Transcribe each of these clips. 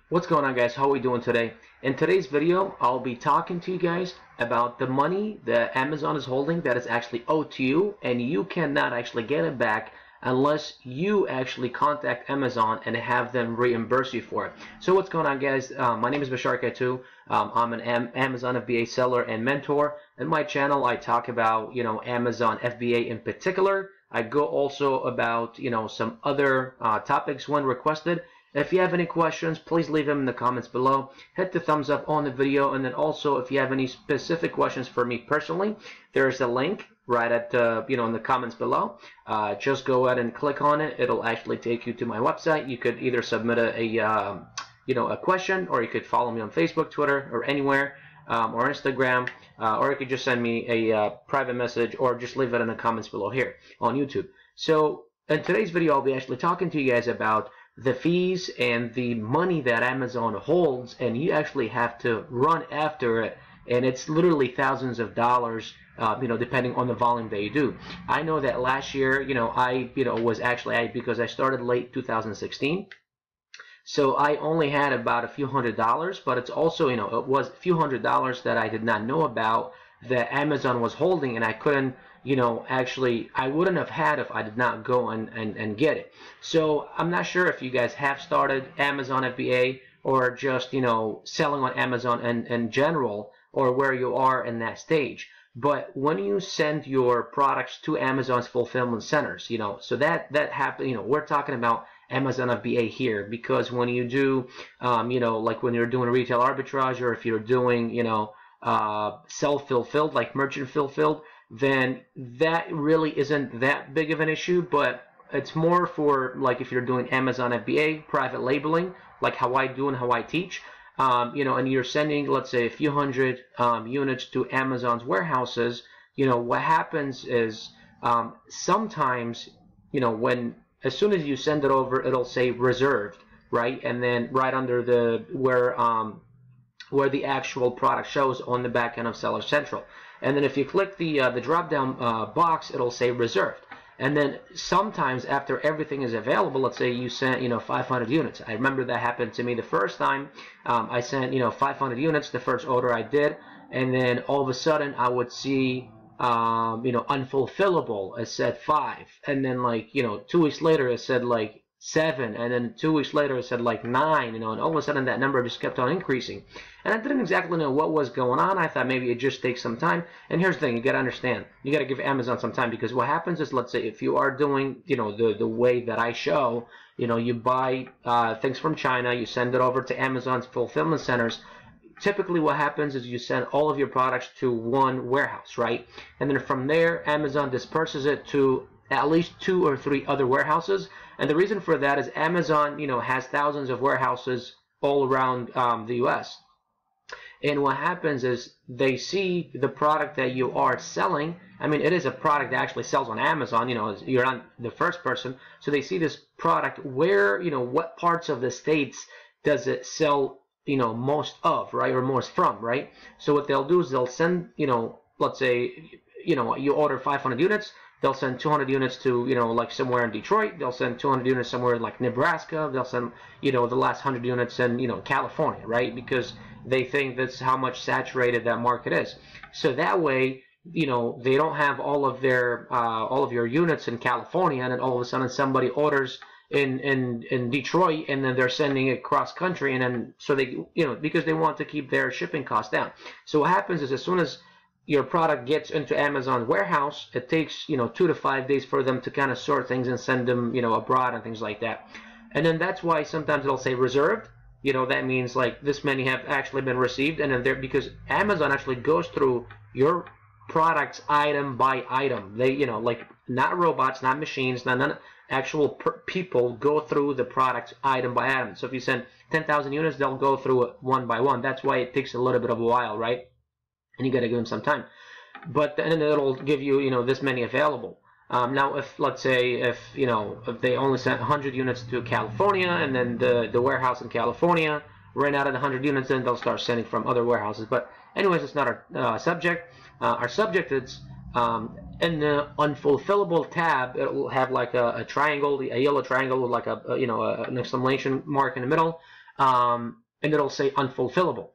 What's going on, guys? How are we doing today? In today's video, I'll be talking to you guys about the money that Amazon is holding that is actually owed to you, and you cannot actually get it back unless you actually contact Amazon and have them reimburse you for it. So what's going on, guys? My name is Bashar Katu. I'm an Amazon FBA seller and mentor. In my channel, I talk about, Amazon FBA in particular. I go also about, some other topics when requested. If you have any questions, please leave them in the comments below. Hit the thumbs up on the video, and then also if you have any specific questions for me personally, there's a link right at in the comments below. Just go ahead and click on it. It'll actually take you to my website. You could either submit a question, or you could follow me on Facebook, Twitter, or anywhere, or Instagram, or you could just send me a private message, or just leave it in the comments below here on YouTube. So in today's video, I'll be actually talking to you guys about the fees and the money that Amazon holds, and you actually have to run after it, and it's literally thousands of dollars, depending on the volume that you do. I know that last year, because I started late 2016, so I only had about a few $100s, but it's also, it was a few $100s that I did not know about that Amazon was holding, and I couldn't, I wouldn't have had if I did not go and get it. So I'm not sure if you guys have started Amazon FBA, or just, selling on Amazon in general, or where you are in that stage. But when you send your products to Amazon's fulfillment centers, so that happens, we're talking about Amazon FBA here, because when you do, like when you're doing retail arbitrage, or if you're doing, self-fulfilled, like merchant fulfilled, then that really isn't that big of an issue. But it's more for, like, if you're doing Amazon FBA, private labeling, like how I do and how I teach, and you're sending, let's say, a few hundred units to Amazon's warehouses, what happens is sometimes, as soon as you send it over, it'll say reserved, right? And then right under the where the actual product shows on the back end of Seller Central. And then if you click the drop-down box, it'll say reserved. And then sometimes after everything is available, let's say you sent 500 units. I remember that happened to me the first time. I sent 500 units, the first order I did, and then all of a sudden I would see unfulfillable. It said 5, and then 2 weeks later it said 7, and then 2 weeks later it said 9, and all of a sudden that number just kept on increasing. And I didn't exactly know what was going on. I thought maybe it just takes some time. And here's the thing, you got to understand, you got to give Amazon some time, because what happens is, let's say if you are doing the way that I show, you buy things from China, you send it over to Amazon's fulfillment centers. Typically what happens is you send all of your products to one warehouse, right? And then from there, Amazon disperses it to at least 2 or 3 other warehouses. And the reason for that is Amazon, has thousands of warehouses all around the US. And what happens is they see the product that you are selling. I mean, it is a product that actually sells on Amazon. You're not the first person. So they see this product where, what parts of the states does it sell, most of, right? Or most from, right? So what they'll do is they'll send, let's say, you order 500 units. They'll send 200 units to, like somewhere in Detroit. They'll send 200 units somewhere like Nebraska. They'll send, the last 100 units in, California, right? Because they think that's how much saturated that market is. So that way, they don't have all of your units in California, and then all of a sudden somebody orders in Detroit, and then they're sending it cross country, and then so they, because they want to keep their shipping costs down. So what happens is, as soon as your product gets into Amazon's warehouse, it takes 2 to 5 days for them to kind of sort things and send them abroad and things like that. And then that's why sometimes it'll say reserved. That means like this many have actually been received, and then there, because Amazon actually goes through your products item by item. They like not robots, not machines, not actual people go through the product item by item. So if you send 10,000 units, they'll go through it one by one. That's why it takes a little bit of a while, right? And you got to give them some time. But then it'll give you, this many available. Now, if, let's say, if they only sent 100 units to California, and then the warehouse in California ran out of the 100 units, then they'll start sending from other warehouses. But anyways, it's not our subject. Our subject is in the unfulfillable tab. It will have like a triangle, a yellow triangle with like an exclamation mark in the middle. and it'll say unfulfillable.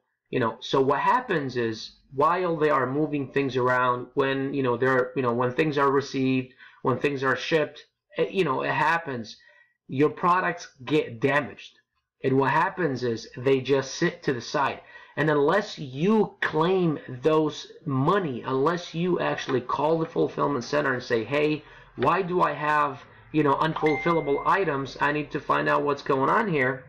So what happens is, while they are moving things around, when when things are received, when things are shipped, it happens. Your products get damaged, and what happens is they just sit to the side. And unless you claim those money, unless you actually call the fulfillment center and say, hey, why do I have unfulfillable items? I need to find out what's going on here.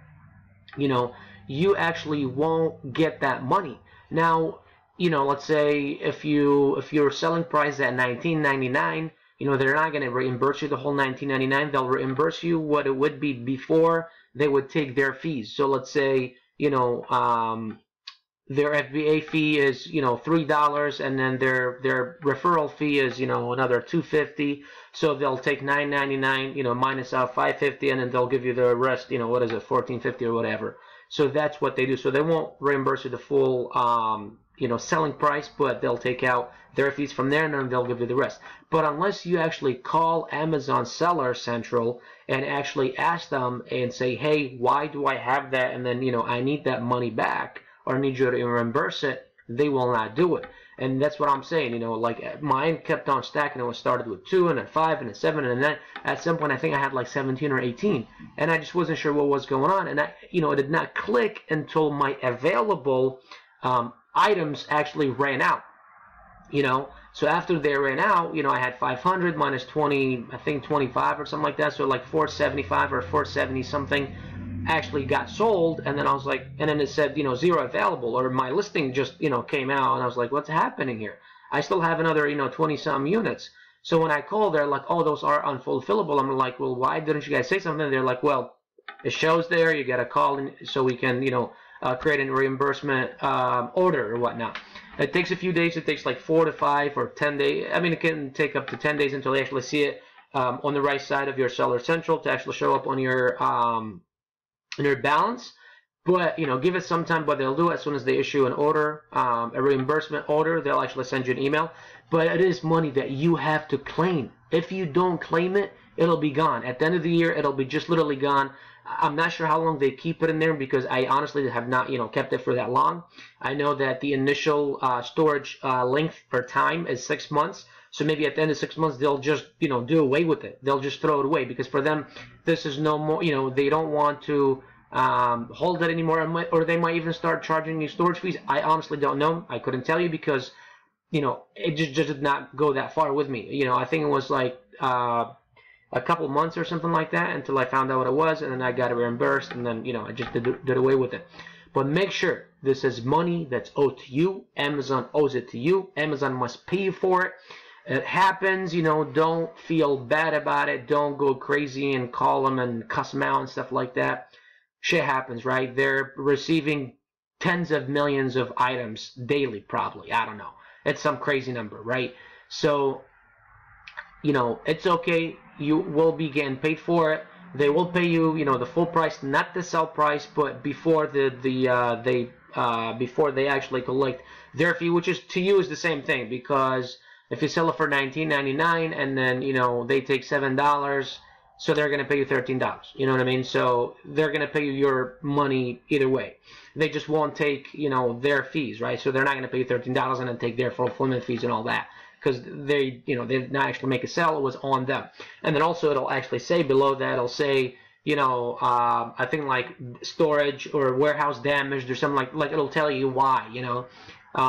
You actually won't get that money. Now, let's say if your selling price is at $19.99, they're not going to reimburse you the whole $19.99. They'll reimburse you what it would be before they would take their fees. So let's say their FBA fee is $3, and then their referral fee is another $2.50. So they'll take $9.99 minus out $5.50, and then they'll give you the rest. What is it, $14.50 or whatever. So that's what they do. So they won't reimburse you the full selling price, but they'll take out their fees from there, and then they'll give you the rest. But unless you actually call Amazon Seller Central and actually ask them and say, hey, why do I have that, and then I need that money back, or I need you to reimburse it, they will not do it. And that's what I'm saying. Like mine kept on stacking. It started with 2, and then 5, and then 7, and then at some point I think I had like 17 or 18, and I just wasn't sure what was going on. And it did not click until my available items actually ran out. So after they ran out, I had 500 minus 20, I think 25 or something like that. So like 475 or 470 something actually got sold, and then I was like, and then it said 0 available, or my listing just came out, and I was like, what's happening here? I still have another 20 some units. So when I called, they're like, oh, those are unfulfillable. I'm like, well, why didn't you guys say something? They're like, well, it shows there, you got to call in so we can create a reimbursement order or whatnot. It takes a few days. It takes like 4 to 5 or 10 days. I mean, it can take up to 10 days until they actually see it on the right side of your Seller Central to actually show up on your balance. But give it some time. But they'll do it as soon as they issue an order, a reimbursement order. They'll actually send you an email. But it is money that you have to claim. If you don't claim it, it'll be gone. At the end of the year, it'll be just literally gone. I'm not sure how long they keep it in there, because I honestly have not kept it for that long. I know that the initial storage length or time is 6 months. So maybe at the end of 6 months, they'll just, do away with it. They'll just throw it away, because for them, this is no more, they don't want to hold it anymore, or they might even start charging you storage fees. I honestly don't know. I couldn't tell you, because, it just did not go that far with me. I think it was like a couple months or something like that until I found out what it was, and then I got it reimbursed, and then, I just did away with it. But make sure this is money that's owed to you. Amazon owes it to you. Amazon must pay you for it. It happens, don't feel bad about it. Don't go crazy and call them and cuss them out and stuff like that. Shit happens, right? They're receiving tens of millions of items daily, probably. I don't know. It's some crazy number, right? So, it's okay. You will be getting paid for it. They will pay you, the full price, not the sell price, but before before they actually collect their fee, which is to you is the same thing, because if you sell it for $19.99 and then they take $7, so they're gonna pay you $13. You know what I mean? So they're gonna pay you your money either way. They just won't take their fees, right? So they're not gonna pay you $13 and then take their fulfillment fees and all that, because they did not actually make a sale. It was on them. And then also it'll actually say below that, it'll say I think like storage or warehouse damaged or something like it'll tell you why.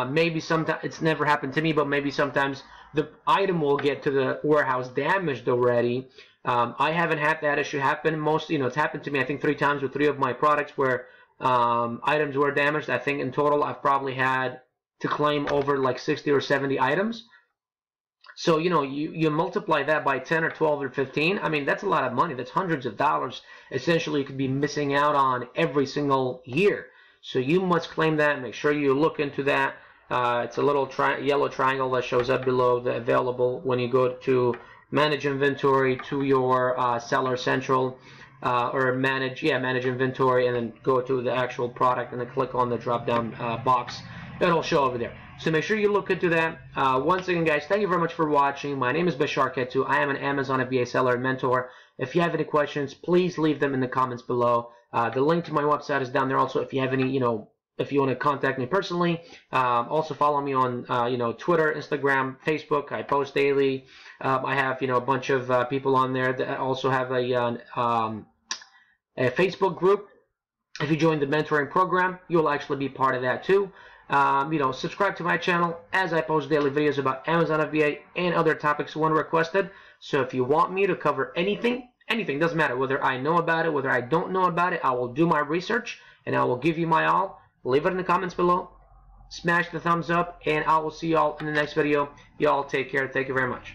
Maybe sometimes, it's never happened to me, but maybe sometimes the item will get to the warehouse damaged already. I haven't had that issue happen. It's happened to me, I think 3 times with 3 of my products where items were damaged. I think in total I've probably had to claim over like 60 or 70 items. So, you multiply that by 10 or 12 or 15. I mean, that's a lot of money. That's hundreds of dollars essentially you could be missing out on every single year. So you must claim that. Make sure you look into that. It's a little yellow triangle that shows up below the available when you go to manage inventory to your Seller Central, or manage inventory, and then go to the actual product and then click on the drop down box. It'll show over there. So make sure you look into that. Once again, guys, thank you very much for watching. My name is Bashar Ketu. I am an Amazon FBA seller and mentor. If you have any questions, please leave them in the comments below. The link to my website is down there also if you have any, if you want to contact me personally. Also follow me on, Twitter, Instagram, Facebook. I post daily. I have, a bunch of people on there that also have a Facebook group. If you join the mentoring program, you'll actually be part of that too. Subscribe to my channel as I post daily videos about Amazon FBA and other topics when requested. So if you want me to cover anything, doesn't matter whether I know about it, whether I don't know about it, I will do my research and I will give you my all. Leave it in the comments below. Smash the thumbs up, and I will see y'all in the next video. Y'all take care. Thank you very much.